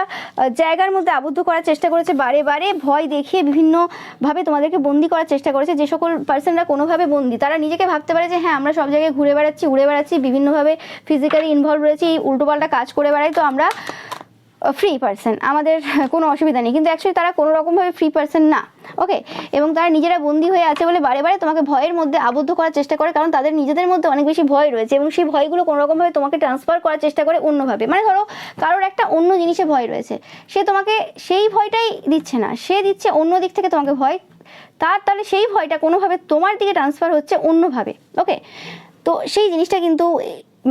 জায়গার মধ্যে আবদ্ধ করার চেষ্টা করেছে, বারে বারে ভয় দেখিয়ে বিভিন্নভাবে তোমাদেরকে বন্দি করার চেষ্টা করেছে। যে সকল পার্সনরা কোনোভাবে বন্দি, তারা নিজেকে ভাবতে পারে যে হ্যাঁ আমরা সব জায়গায় ঘুরে বেড়াচ্ছি, উড়ে বেড়াচ্ছি, বিভিন্নভাবে ফিজিক্যালি ইনভলভ রয়েছি, উল্টোপাল্টা কাজ করে বেড়াই, তো আমরা ফ্রি পার্সন, আমাদের কোনো অসুবিধা নেই। কিন্তু অ্যাকচুয়ালি তারা কোনো রকমভাবে ফ্রি পার্সন না। ওকে, এবং তারা নিজেরা বন্দী হয়ে আছে বলে বারে বারে তোমাকে ভয়ের মধ্যে আবদ্ধ করার চেষ্টা করে, কারণ তাদের নিজেদের মধ্যে অনেক বেশি ভয় রয়েছে এবং সেই ভয়গুলো কোনো রকমভাবে তোমাকে ট্রান্সফার করার চেষ্টা করে অন্যভাবে। মানে ধরো কারোর একটা অন্য জিনিসে ভয় রয়েছে, সে তোমাকে সেই ভয়টাই দিচ্ছে না, সে দিচ্ছে অন্য দিক থেকে তোমাকে ভয়, তাহলে সেই ভয়টা কোনোভাবে তোমার দিকে ট্রান্সফার হচ্ছে অন্যভাবে। ওকে, তো সেই জিনিসটা কিন্তু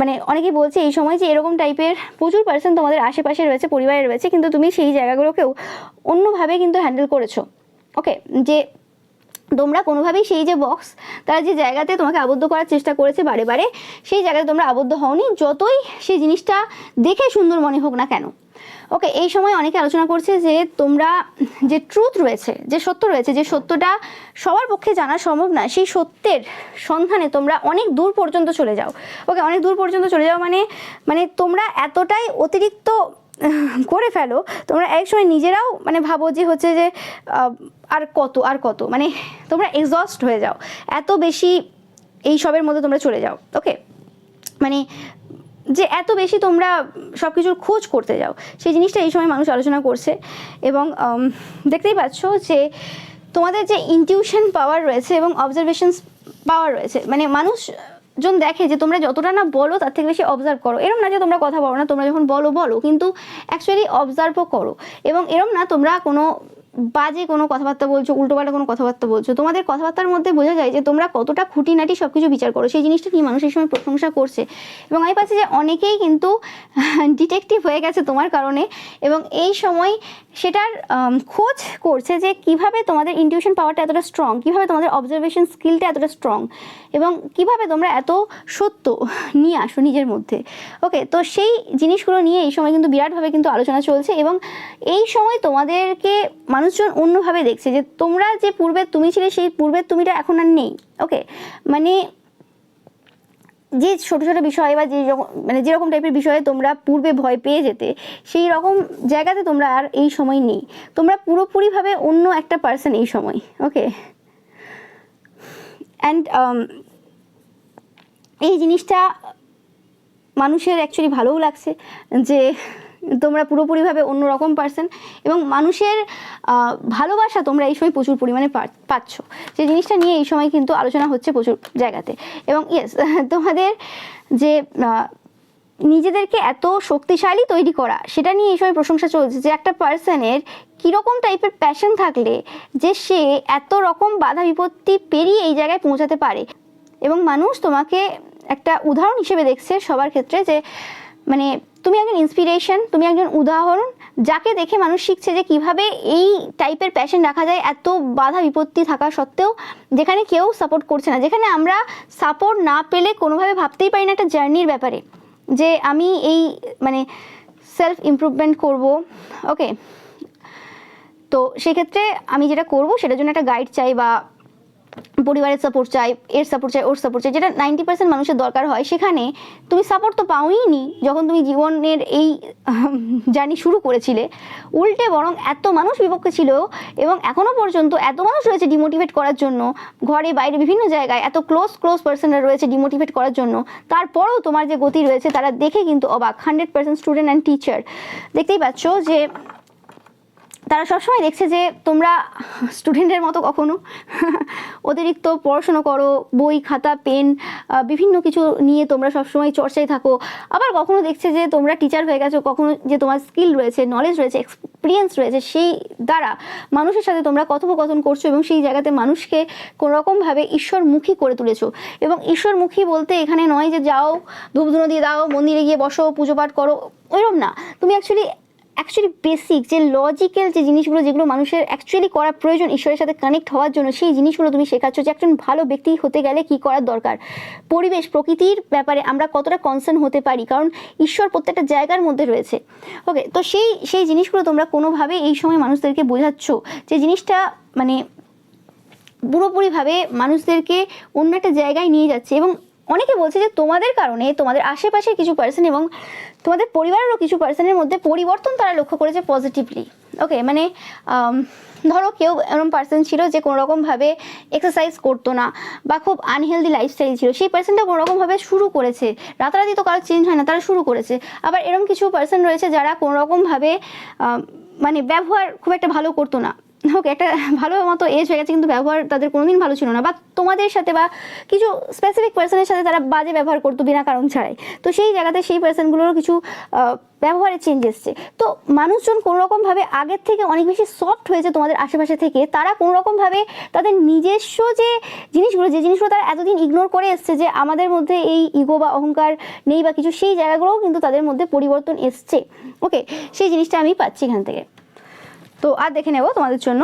মানে অনেকেই বলছে এই সময় যে এরকম টাইপের প্রচুর পার্সন তোমাদের আশেপাশে রয়েছে, পরিবারে রয়েছে, কিন্তু তুমি সেই জায়গাগুলোকেও অন্যভাবে কিন্তু হ্যান্ডেল করেছো। ওকে, যে তোমরা কোনোভাবেই সেই যে বক্স, তারা যে জায়গাতে তোমাকে আবদ্ধ করার চেষ্টা করেছে বারে বারে, সেই জায়গাতে তোমরা আবদ্ধ হওনি, যতই সেই জিনিসটা দেখে সুন্দর মনে হোক না কেন। ওকে, এই সময় অনেকে আলোচনা করছে যে তোমরা যে ট্রুথ রয়েছে, যে সত্য রয়েছে, যে সত্যটা সবার পক্ষে জানা সম্ভব না, সেই সত্যের সন্ধানে তোমরা অনেক দূর পর্যন্ত চলে যাও। ওকে, অনেক দূর পর্যন্ত চলে যাও মানে তোমরা এতটাই অতিরিক্ত করে ফেলো, তোমরা এক সময় নিজেরাও মানে ভাবো যে হচ্ছে যে আর কত মানে তোমরা এক্সস্ট হয়ে যাও, এত বেশি এই সবের মধ্যে তোমরা চলে যাও। ওকে, মানে যে এত বেশি তোমরা সব কিছুর খোঁজ করতে যাও, সেই জিনিসটা এই সময় মানুষ আলোচনা করছে। এবং দেখতেই পাচ্ছ যে তোমাদের যে ইনটিউশন পাওয়ার রয়েছে এবং অবজারভেশনস পাওয়ার রয়েছে, মানে মানুষজন দেখে যে তোমরা যতটা না বলো তার থেকে বেশি অবজার্ভ করো। এরম না যে তোমরা কথা বলো না, তোমরা যখন বলো কিন্তু অ্যাকচুয়ালি অবজার্ভও করো। এবং এরম না তোমরা কোনো বাজে কোনো কথাবার্তা বলছো, উল্টোপাল্টা কোনো কথাবার্তা বলছো, তোমাদের কথাবার্তার মধ্যে বোঝা যায় যে তোমরা কতটা খুঁটিনাটি সব কিছু বিচার করো। সেই জিনিসটা নিয়ে মানুষ এই সময় প্রশংসা করছে এবং আমি পাচ্ছি যে অনেকেই কিন্তু ডিটেকটিভ হয়ে গেছে তোমার কারণে, এবং এই সময় সেটার খোঁজ করছে যে কিভাবে তোমাদের ইনটিউশন পাওয়ারটা এতটা স্ট্রং, কিভাবে তোমাদের অবজারভেশন স্কিলটা এতটা স্ট্রং, এবং কিভাবে তোমরা এত সত্য নিয়ে আসো নিজের মধ্যে। ওকে, তো সেই জিনিসগুলো নিয়ে এই সময় কিন্তু বিরাটভাবে কিন্তু আলোচনা চলছে এবং এই সময় তোমাদেরকে মানুষজন অন্যভাবে দেখছে, যে তোমরা যে পূর্বের তুমি ছিলে সেই পূর্বের তুমিটা এখন আর নেই। ওকে, মানে যে ছোট ছোট বিষয় বা মানে যেরকম টাইপের বিষয়ে তোমরা পূর্বে ভয় পেয়ে যেতে, সেই রকম জায়গাতে তোমরা আর এই সময় নেই, তোমরা পুরোপুরিভাবে অন্য একটা পার্সন এই সময়। ওকে, অ্যান্ড এই জিনিসটা মানুষের অ্যাকচুয়ালি ভালোও লাগছে যে তোমরা পুরোপুরিভাবে অন্যরকম পার্সন, এবং মানুষের ভালোবাসা তোমরা এই সময় প্রচুর পরিমাণে পাচ্ছ। সেই জিনিসটা নিয়ে এই সময় কিন্তু আলোচনা হচ্ছে প্রচুর জায়গাতে। এবং ইয়েস, তোমাদের যে নিজেদেরকে এত শক্তিশালী তৈরি করা, সেটা নিয়ে এই সময় প্রশংসা চলছে যে একটা পার্সনের কীরকম টাইপের প্যাশন থাকলে যে সে এত রকম বাধা বিপত্তি পেরিয়ে এই জায়গায় পৌঁছাতে পারে। এবং মানুষ তোমাকে একটা উদাহরণ হিসেবে দেখছে সবার ক্ষেত্রে, যে মানে তুমি একজন ইন্সপিরেশন, তুমি একজন উদাহরণ, যাকে দেখে মানুষ শিখছে যে কিভাবে এই টাইপের প্যাশন রাখা যায় এত বাধা বিপত্তি থাকা সত্ত্বেও, যেখানে কেউ সাপোর্ট করছে না, যেখানে আমরা সাপোর্ট না পেলে কোনোভাবে ভাবতেই পারি না একটা জার্নির ব্যাপারে যে আমি এই মানে সেলফ ইমপ্রুভমেন্ট করব। ওকে, তো সেক্ষেত্রে আমি যেটা করব সেটার জন্য একটা গাইড চাই, বা পরিবারের সাপোর্ট চাই, এর সাপোর্ট চাই, ওর সাপোর্ট চাই, যেটা 90% মানুষের দরকার হয়। সেখানে তুমি সাপোর্ট তো পাওই নি যখন তুমি জীবনের এই জার্নি শুরু করেছিলে, উল্টে বরং এত মানুষ বিপক্ষে ছিল এবং এখনও পর্যন্ত এত মানুষ রয়েছে ডিমোটিভেট করার জন্য, ঘরে বাইরে বিভিন্ন জায়গায় এত ক্লোজ পার্সনরা রয়েছে ডিমোটিভেট করার জন্য, তারপরেও তোমার যে গতি রয়েছে তারা দেখে কিন্তু অবাক। 100% স্টুডেন্ট অ্যান্ড টিচার দেখতেই পাচ্ছ যে তারা সবসময় দেখছে যে তোমরা স্টুডেন্টের মতো কখনো অতিরিক্ত পড়াশুনো করো, বই খাতা পেন বিভিন্ন কিছু নিয়ে তোমরা সবসময় চর্চায় থাকো, আবার কখনো দেখছে যে তোমরা টিচার হয়ে গেছো, কখনো যে তোমার স্কিল রয়েছে, নলেজ রয়েছে, এক্সপিরিয়েন্স রয়েছে, সেই দ্বারা মানুষের সাথে তোমরা কথোপকথন করছো এবং সেই জায়গাতে মানুষকে কোনোরকমভাবে ঈশ্বরমুখী করে তুলেছো। এবং ঈশ্বরমুখী বলতে এখানে নয় যে যাও ধূপধুনো দিয়ে দাও, মন্দিরে গিয়ে বসো, পুজো পাঠ করো, ওইরকম না। তুমি অ্যাকচুয়ালি বেসিক যে লজিক্যাল যে জিনিসগুলো, যেগুলো মানুষের অ্যাকচুয়ালি করা প্রয়োজন ঈশ্বরের সাথে কানেক্ট হওয়ার জন্য, সেই জিনিসগুলো তুমি শেখাচ্ছ। যে একজন ভালো ব্যক্তি হতে গেলে কি করার দরকার, পরিবেশ প্রকৃতির ব্যাপারে আমরা কতটা কনসার্ন হতে পারি, কারণ ঈশ্বর প্রত্যেকটা জায়গার মধ্যে রয়েছে। ওকে, তো সেই জিনিসগুলো তোমরা কোনোভাবে এই সময় মানুষদেরকে বোঝাচ্ছ, যে জিনিসটা মানে পুরোপুরিভাবে মানুষদেরকে অন্য একটা জায়গায় নিয়ে যাচ্ছে। এবং অনেকে বলছে যে তোমাদের কারণে তোমাদের আশেপাশের কিছু পার্সন এবং তোমাদের পরিবারেরও কিছু পার্সনের মধ্যে পরিবর্তন তারা লক্ষ্য করেছে পজিটিভলি। ওকে, মানে ধরো কেউ এরকম পার্সন ছিল যে কোনোরকমভাবে এক্সারসাইজ করতো না বা খুব আনহেলদি লাইফস্টাইল ছিল, সেই পার্সনটা কোনোরকমভাবে শুরু করেছে, রাতারাতি তো কারো চেঞ্জ হয় না, তারা শুরু করেছে। আবার এরকম কিছু পার্সন রয়েছে যারা কোনোরকমভাবে মানে ব্যবহার খুব একটা ভালো করতো না। ওকে, একটা ভালো মতো এজ হয়ে গেছে কিন্তু ব্যবহার তাদের কোনোদিন ভালো ছিল না, বা তোমাদের সাথে বা কিছু স্পেসিফিক পার্সনের সাথে তারা বাজে ব্যবহার করতো বিনা কারণ ছাড়াই। তো সেই জায়গাতে সেই পার্সনগুলোরও কিছু ব্যবহারে চেঞ্জ এসছে। তো মানুষজন কোনোরকমভাবে আগের থেকে অনেক বেশি সফট হয়েছে তোমাদের আশেপাশে থেকে। তারা কোনোরকমভাবে তাদের নিজস্ব যে জিনিসগুলো তারা এতদিন ইগনোর করে এসছে, যে আমাদের মধ্যে এই ইগো বা অহংকার নেই বা কিছু, সেই জায়গাগুলোও কিন্তু তাদের মধ্যে পরিবর্তন এসছে। ওকে, সেই জিনিসটা আমি পাচ্ছি এখান থেকে। তো আর দেখে নেব তোমাদের জন্য।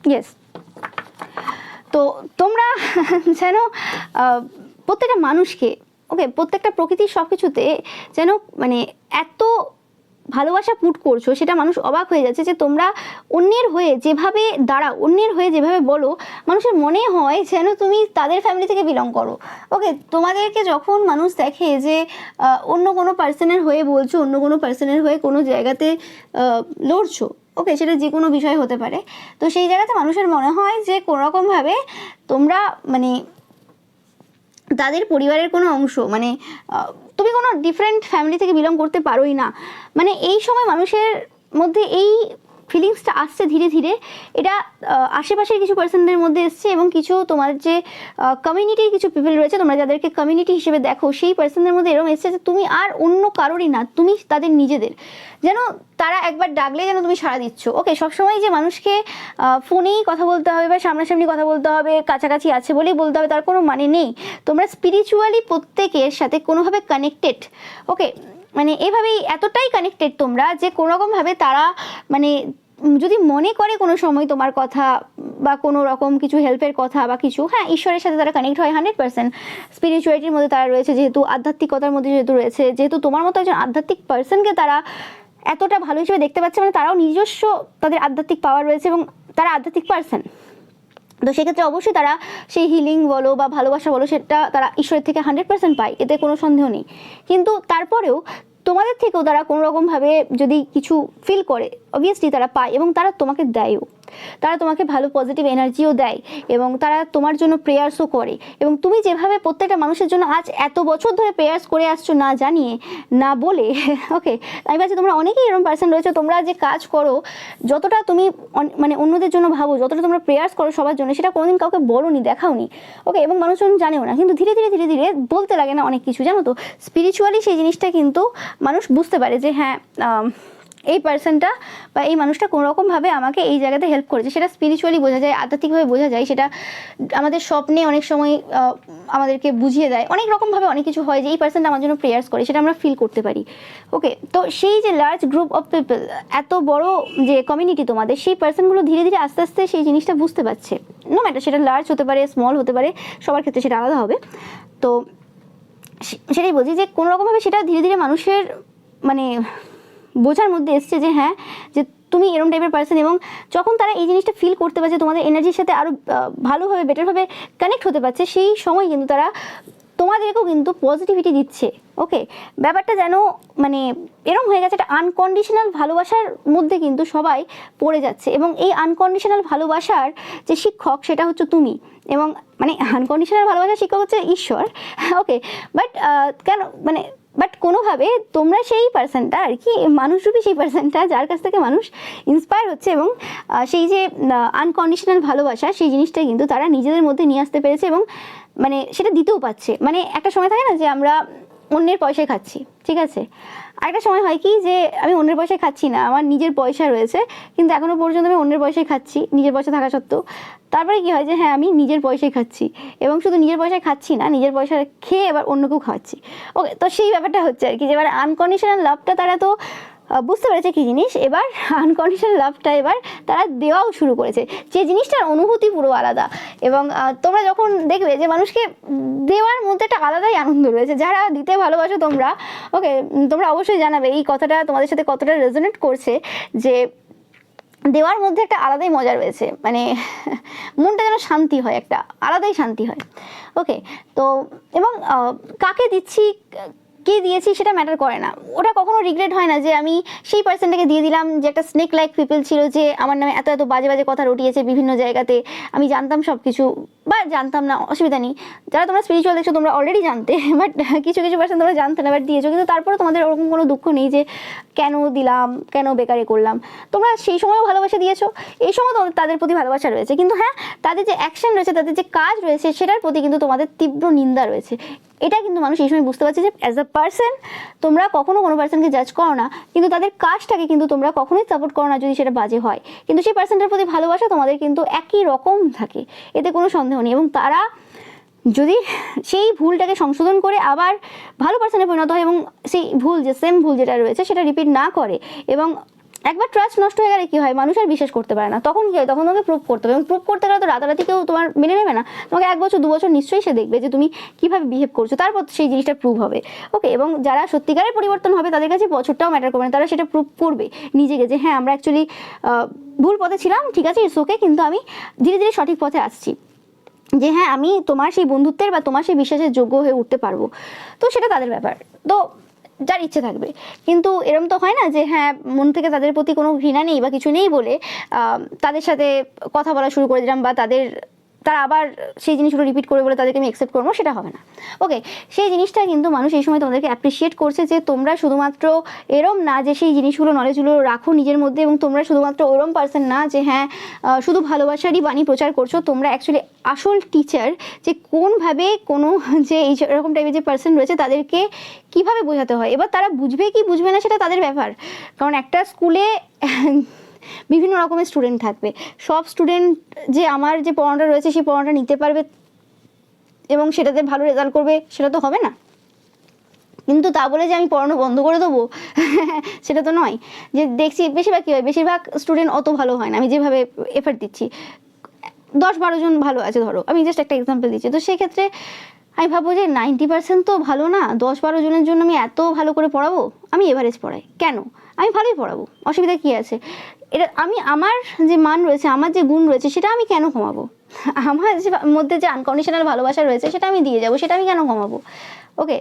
ইয়েস, তো তোমরা যেন প্রত্যেকটা মানুষকে, ওকে, প্রত্যেকটা প্রকৃতির সব কিছুতে যেন মানে এত ভালোবাসা পুট করছো, সেটা মানুষ অবাক হয়ে যাচ্ছে। যে তোমরা অন্যের হয়ে যেভাবে দাঁড়াও, অন্যের হয়ে যেভাবে বলো, মানুষের মনে হয় যেন তুমি তাদের ফ্যামিলি থেকে বিলং করো। ওকে, তোমাদেরকে যখন মানুষ দেখে যে অন্য কোনো পার্সনের হয়ে বলছো, অন্য কোনো পার্সনের হয়ে কোনো জায়গাতে লড়ছো, ওকে, সেটা যে কোনো বিষয় হতে পারে, তো সেই জায়গাতে মানুষের মনে হয় যে কোনোরকমভাবে তোমরা মানে তাদের পরিবারের কোনো অংশ, মানে তুমি কোনো ডিফারেন্ট ফ্যামিলি থেকে বিলং করতে পারোই না। মানে এই সময় মানুষের মধ্যে এই ফিলিংসটা আসছে ধীরে ধীরে। এটা আশেপাশের কিছু পার্সনদের মধ্যে এসছে এবং কিছু তোমার যে কমিউনিটির কিছু পিপল রয়েছে, তোমরা যাদেরকে কমিউনিটি হিসেবে দেখো, সেই পার্সনদের মধ্যে এরকম এসছে যে তুমি আর অন্য কারোরই না, তুমি তাদের নিজেদের। যেন তারা একবার ডাকলে যেন তুমি সাড়া দিচ্ছ। ওকে, সবসময় যে মানুষকে ফোনেই কথা বলতে হবে বা সামনাসামনি কথা বলতে হবে, কাছাকাছি আছে বলেই বলতে হবে, তার কোনো মানে নেই। তোমরা স্পিরিচুয়ালি প্রত্যেকের সাথে কোনোভাবে কানেক্টেড। ওকে, মানে এভাবেই এতটাই কানেক্টেড তোমরা যে কোনোরকমভাবে তারা মানে যদি মনে করে কোনো সময় তোমার কথা বা কোনো রকম কিছু হেল্পের কথা বা কিছু, হ্যাঁ, ঈশ্বরের সাথে তারা কানেক্ট হয় 100%। স্পিরিচুয়ালিটির মধ্যে তারা রয়েছে, যেহেতু আধ্যাত্মিকতার মধ্যে যেহেতু রয়েছে, যেহেতু তোমার মতো একজন আধ্যাত্মিক পার্সনকে তারা এতটা ভালো হিসেবে দেখতে পাচ্ছে, মানে তারাও নিজস্ব তাদের আধ্যাত্মিক পাওয়ার রয়েছে এবং তারা আধ্যাত্মিক পার্সন। তো সেক্ষেত্রে অবশ্যই তারা সেই হিলিং বলো বা ভালোবাসা বলো, সেটা তারা ঈশ্বরের থেকে 100% পায়, এতে কোনো সন্দেহ নেই। কিন্তু তারপরেও তোমাদের থেকেও তারা কোনো রকমভাবে যদি কিছু ফিল করে, অবভিয়াসলি তারা পায় এবং তারা তোমাকে দেয়ও। তারা তোমাকে ভালো পজিটিভ এনার্জিও দেয় এবং তারা তোমার জন্য প্রেয়ার্সও করে। এবং তুমি যেভাবে প্রত্যেকটা মানুষের জন্য আজ এত বছর ধরে প্রেয়ার্স করে আসছো না জানিয়ে, না বলে, ওকে, আমি ভাবছি তোমরা অনেকেই এরকম পার্সন রয়েছে, তোমরা যে কাজ করো, যতটা তুমি মানে অন্যদের জন্য ভাবো, যতটা তোমরা প্রেয়ার্স করো সবার জন্য, সেটা কোনোদিন কাউকে বলোনি, দেখাওনি, ওকে, এবং মানুষজন জানেও না, কিন্তু ধীরে ধীরে ধীরে ধীরে বলতে লাগে না অনেক কিছু, জানো তো, স্পিরিচুয়ালি সেই জিনিসটা কিন্তু মানুষ বুঝতে পারে যে হ্যাঁ এই পার্সনটা বা এই মানুষটা কোনোরকমভাবে আমাকে এই জায়গাতে হেল্প করেছে। সেটা স্পিরিচুয়ালি বোঝা যায়, আধ্যাত্মিকভাবে বোঝা যায়, সেটা আমাদের স্বপ্নে অনেক সময় আমাদেরকে বুঝিয়ে দেয়, অনেক রকমভাবে অনেক কিছু হয় যে এই পার্সনটা আমার জন্য প্রেয়ার্স করে, সেটা আমরা ফিল করতে পারি। ওকে, তো সেই যে লার্জ গ্রুপ অফ পিপল, এত বড় যে কমিউনিটি তোমাদের, সেই পার্সনগুলো ধীরে ধীরে আস্তে আস্তে সেই জিনিসটা বুঝতে পারছে। নো ম্যাটার সেটা লার্জ হতে পারে, স্মল হতে পারে, সবার ক্ষেত্রে সেটা আলাদা হবে। তো সেটাই বলছি যে কোনোরকমভাবে সেটা ধীরে ধীরে মানুষের মানে বোঝার মধ্যে এসছে যে হ্যাঁ, যে তুমি এরকম টাইপের পার্সন। এবং যখন তারা এই জিনিসটা ফিল করতে পারছে, তোমাদের এনার্জির সাথে আরও ভালোভাবে বেটারভাবে কানেক্ট হতে পারছে, সেই সময় কিন্তু তারা তোমাদেরকেও কিন্তু পজিটিভিটি দিচ্ছে। ওকে, ব্যাপারটা যেন মানে এরকম হয়ে গেছে, একটা আনকন্ডিশনাল ভালোবাসার মধ্যে কিন্তু সবাই পড়ে যাচ্ছে। এবং এই আনকন্ডিশনাল ভালোবাসার যে শিক্ষক সেটা হচ্ছে তুমি। এবং মানে আনকন্ডিশনাল ভালোবাসার শিক্ষক হচ্ছে ঈশ্বর। ওকে, বাট কেন মানে বাট কোনোভাবে তোমরা সেই পার্সনটা আর কি, মানুষরূপী সেই পার্সনটা যার কাছ থেকে মানুষ ইন্সপায়ার হচ্ছে, এবং সেই যে আনকন্ডিশনাল ভালোবাসা, সেই জিনিসটা কিন্তু তারা নিজেদের মধ্যে নিয়ে আসতে পেরেছে এবং মানে সেটা দিতেও পারছে। মানে একটা সময় থাকে না যে আমরা অন্যের পয়সায় খাচ্ছি, ঠিক আছে, আরেকটা সময় হয় কি যে আমি অন্যের পয়সায় খাচ্ছি না, আমার নিজের পয়সা রয়েছে, কিন্তু এখনও পর্যন্ত আমি অন্যের পয়সায় খাচ্ছি, নিজের পয়সা থাকা সত্ত্বেও। তারপরে কি হয় যে হ্যাঁ, আমি নিজের পয়সায় খাচ্ছি, এবং শুধু নিজের পয়সায় খাচ্ছি না, নিজের পয়সা খেয়ে এবার অন্যকেও খাওয়াচ্ছি। ওকে, তো সেই ব্যাপারটা হচ্ছে আর কি, যে এবার আনকন্ডিশনাল লাভটা তারা তো বুঝতে পেরেছে কী জিনিস, এবার আনকন্ডিশনাল লাভটা এবার তারা দেওয়াও শুরু করেছে, যে জিনিসটার অনুভূতি পুরো আলাদা। এবং তোমরা যখন দেখবে যে মানুষকে দেওয়ার মধ্যে একটা আলাদাই আনন্দ রয়েছে, যারা দিতে ভালোবাসো তোমরা, ওকে, তোমরা অবশ্যই জানাবে এই কথাটা তোমাদের সাথে কতটা রেজোনেট করছে, যে দেওয়ার মধ্যে একটা আলাদাই মজা রয়েছে, মানে মনটা যেন শান্তি হয়, একটা আলাদাই শান্তি হয়। ওকে, তো এবং কাকে দিচ্ছি, কে দিয়েছি সেটা ম্যাটার করে না, ওটা কখনো রিগ্রেট হয় না যে আমি সেই পার্সনটাকে দিয়ে দিলাম যে একটা স্নেক লাইক পিপল ছিল, যে আমার নামে এত এত বাজে বাজে কথা রটিয়েছে বিভিন্ন জায়গাতে, আমি জানতাম সব কিছু বা জানতাম না, অসুবিধা নেই। যারা তোমরা স্পিরিচুয়াল দেখছো তোমরা অলরেডি জানতে, বাট কিছু কিছু পার্সন তোমরা জানতে না, বাট দিয়েছো, কিন্তু তারপরে তোমাদের ওরকম কোনো দুঃখ নেই যে কেন দিলাম, কেন বেকারে করলাম। তোমরা সেই সময়ও ভালোবাসা দিয়েছো, এই সময় তাদের প্রতি ভালোবাসা রয়েছে, কিন্তু হ্যাঁ, তাদের যে অ্যাকশন রয়েছে, তাদের যে কাজ রয়েছে, সেটার প্রতি কিন্তু তোমাদের তীব্র নিন্দা রয়েছে। এটা কিন্তু মানুষ এই সময় বুঝতে পারছে যে অ্যাজ আ পার্সন তোমরা কখনো কোনো পার্সনকে জাজ করো না, কিন্তু তাদের কাজটাকে কিন্তু তোমরা কখনোই সাপোর্ট করো না যদি সেটা বাজে হয়, কিন্তু সেই পার্সনটার প্রতি ভালোবাসা তোমাদের কিন্তু একই রকম থাকে, এতে কোনো সন্দেহ নেই। এবং তারা যদি সেই ভুলটাকে সংশোধন করে আবার ভালো পার্সনে পরিণত হয় এবং সেই ভুল, যে সেম ভুল যেটা রয়েছে সেটা রিপিট না করে, এবং একবার ট্রাস্ট নষ্ট হয়ে গেলে কি হয়, মানুষ আর বিশ্বাস করতে পারে না, তখন কি হয়, তখন তোমাকে প্রুভ করতে হবে, এবং প্রুভ করতে গেলে তো রাতারাতি কেউ তোমার মেনে নেবে না, তোমাকে 1 বছর 2 বছর নিশ্চয়ই সে দেখবে যে তুমি কীভাবে বিহেভ করছো, তারপর সেই জিনিসটা প্রুভ হবে। ওকে, এবং যারা সত্যিকারের পরিবর্তন হবে তাদের কাছে বছরটাও ম্যাটার করবে না, তারা সেটা প্রুভ করবে নিজেকে যে হ্যাঁ, আমরা অ্যাকচুয়ালি ভুল পথে ছিলাম, ঠিক আছে, ইটস ওকে, কিন্তু আমি ধীরে ধীরে সঠিক পথে আসছি, যে হ্যাঁ, আমি তোমার সেই বন্ধুত্বের বা তোমার সেই বিশ্বাসের যোগ্য হয়ে উঠতে পারবো। তো সেটা তাদের ব্যাপার, তো যার ইচ্ছে থাকবে। কিন্তু এরম তো হয় না যে হ্যাঁ, মন থেকে তাদের প্রতি কোনো ঘৃণা নেই বা কিছু নেই বলে তাদের সাথে কথা বলা শুরু করে দিলাম, বা তারা আবার সেই জিনিসগুলো রিপিট করে বলে তাদেরকে আমি অ্যাকসেপ্ট করবো, সেটা হবে না। ওকে, সেই জিনিসটা কিন্তু মানুষ এই সময় তোমাদেরকে অ্যাপ্রিসিয়েট করছে, যে তোমরা শুধুমাত্র এরম না যে সেই জিনিসগুলো, নলেজগুলো রাখো নিজের মধ্যে, এবং তোমরা শুধুমাত্র ওরম পার্সন না যে হ্যাঁ শুধু ভালোবাসারই বাণী প্রচার করছো, তোমরা অ্যাকচুয়ালি আসল টিচার, যে কোনভাবে কোনো যে এই এরকম টাইপের যে পার্সন রয়েছে তাদেরকে কীভাবে বোঝাতে হয়। এবার তারা বুঝবে কি বুঝবে না সেটা তাদের ব্যাপার, কারণ একটা স্কুলে বিভিন্ন রকমের স্টুডেন্ট থাকবে, সব স্টুডেন্ট যে আমার যে পড়ানোটা রয়েছে সেই পড়ানোটা নিতে পারবে এবং সেটাতে ভালো রেজাল্ট করবে, সেটা তো হবে না। কিন্তু তা বলে যে আমি পড়ানো বন্ধ করে দেবো সেটা তো নয়। যে দেখছি বেশিরভাগ কী হয়, বেশিরভাগ স্টুডেন্ট অত ভালো হয় না, আমি যেভাবে এফার্ট দিচ্ছি 10-12 জন ভালো আছে, ধরো আমি জাস্ট একটা এক্সাম্পল দিচ্ছি, তো সেক্ষেত্রে আমি ভাববো যে 90% তো ভালো না, 10-12 জনের জন্য আমি এত ভালো করে পড়াবো, আমি এভারেজ পড়াই কেন, আমি ভালোই পড়াবো, অসুবিধা কী আছে, এটা আমি আমার যে মান রয়েছে, আমার যে গুণ রয়েছে, সেটা আমি কেন কমাবো, আমার যে মধ্যে যে আনকন্ডিশনাল ভালোবাসা রয়েছে সেটা আমি দিয়ে যাবো, সেটা আমি কেন কমাবো। ওকে,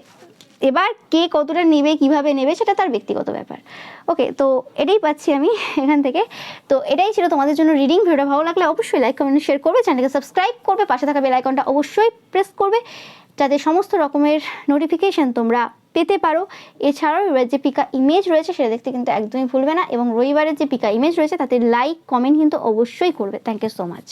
এবার কে কতটা নেবে কিভাবে নেবে সেটা তার ব্যক্তিগত ব্যাপার। ওকে, তো এটাই পাচ্ছি আমি এখান থেকে। তো এটাই ছিল তোমাদের জন্য রিডিং। ভিডিওটা ভালো লাগলে অবশ্যই লাইক কমেন্ট শেয়ার করবে, চ্যানেলকে সাবস্ক্রাইব করবে, পাশে থাকা বেল আইকনটা অবশ্যই প্রেস করবে যাতে সমস্ত রকমের নোটিফিকেশন তোমরা পেতে পারো। এছাড়াও এবার যে পিকা ইমেজ রয়েছে সেটা দেখতে কিন্তু একদমই ভুলবে না, এবং রবিবারের যে পিকা ইমেজ রয়েছে তাতে লাইক কমেন্ট কিন্তু অবশ্যই করবে। Thank you so much.